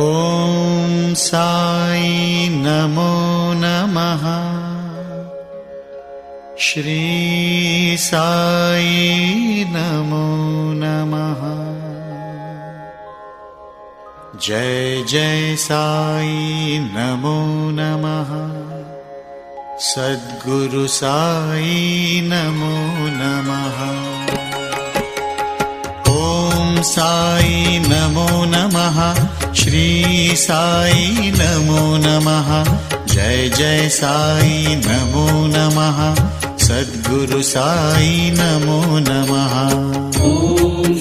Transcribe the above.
ॐ साई नमो नमः। श्री साई नमो नमः। जय जय साई नमो नमः। सद्गुरु साई नमो नमः। ॐ साई नमो नमः। श्री साई नमो नमः। जय जय साई नमो नमः। सद्गुरु साई नमो नमः। ॐ